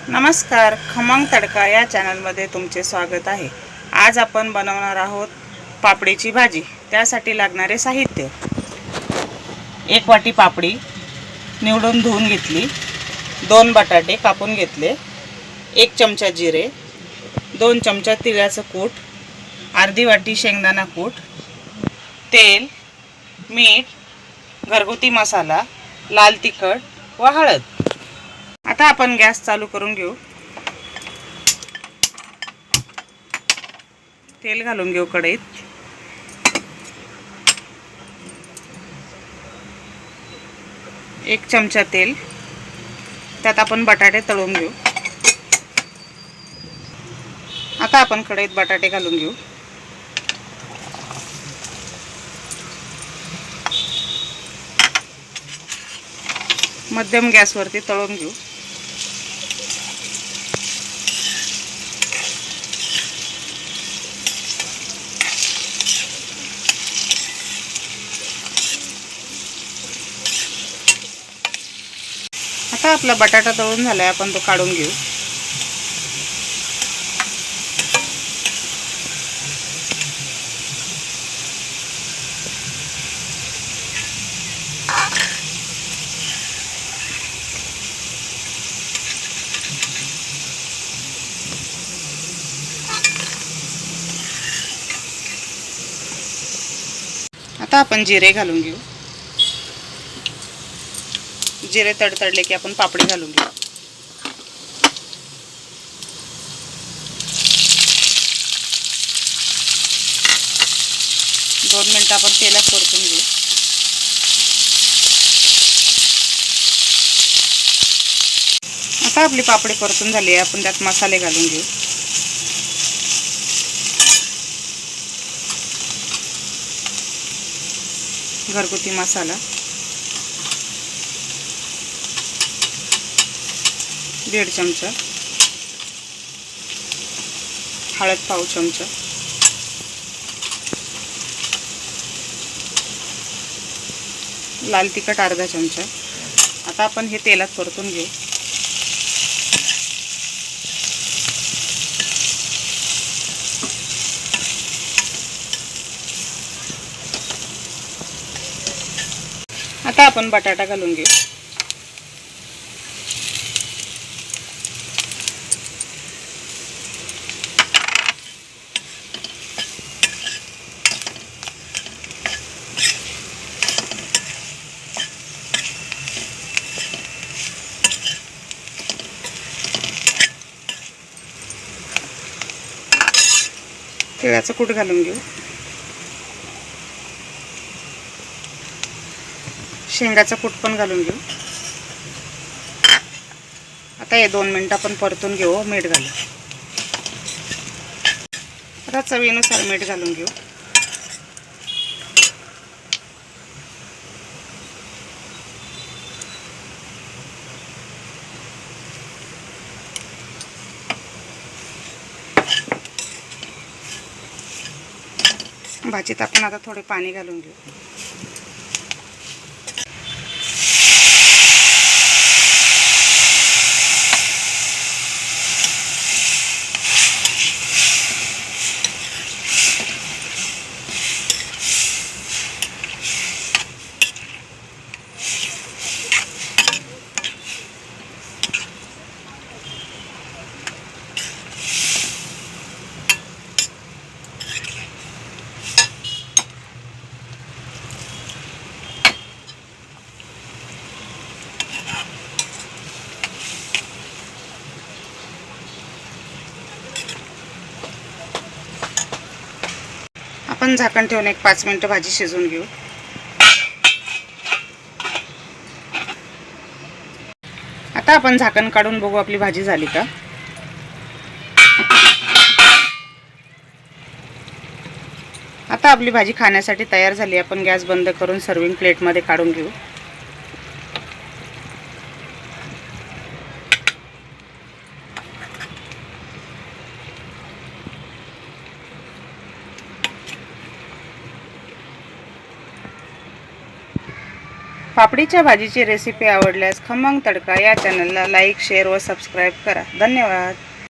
नमस्कार, खमंग तडका या चॅनलमध्ये तुमचे स्वागत आहे। आज आपण बनवणार आहोत पापडीची भाजी। त्यासाठी लागणारे साहित्य: 1 वाटी पापडी निवडून धुवून घेतली, 2 बटाटे कापून घेतले, 1 चमचा जिरे, 2 चमचा तिळाचं कूट, अर्धी वाटी शेंगदाणा कूट, तेल, मीठ, घरगुती मसाला, लाल तिखट व हळद। आता आपण गॅस चालू करून घेऊ। तेल घालून घेऊ कढईत। एक चमचा तेल, त्यात आपण बटाटे तळून घेऊ। आता आपण कढईत बटाटे घालून घेऊ। मध्यम गॅसवरती तळून घेऊ। आता आपला बटाटा तळून झालाय, आपण तो काढून घेऊ। आता आपण जिरे घालून घेऊ। जिरे तडतडले की आपण पापडी घालून घेऊ। दोन मिनिट आपण तेलात परतून घेऊ। आता आपली पापडी परतून झाली आहे, आपण त्यात मसाले घालून घेऊ। घरगुती मसाला 1.5 चमचा, हळद पाव चमचा, लाल तिखट अर्धा चमचा। आता आपण हे तेलात परतून घेऊ। आता आपण बटाटा घालून घेऊ। तिळाचं कूट घालून घेऊ। शेंगाचं कूट पण घालून घेऊ। आता हे 2 मिनिट आपण परतून घेऊ। मीठ घालू। आता चवीनुसार मीठ घालून घेऊ। भाजीत आपण आता थोडे पाणी घालून घेऊ। आपण झाकण ठेवून 1-5 मिनिटं भाजी शिजवून घेऊ। आता आपण झाकण काढून बघू आपली भाजी झाली का। आता आपली भाजी खाण्यासाठी तयार झाली। आपण गॅस बंद करून सर्विंग प्लेटमध्ये काढून घेऊ। पापडीच्या भाजीची रेसिपी आवडल्यास खमंग तडका या चॅनलला लाईक, शेअर व सबस्क्राईब करा. धन्यवाद.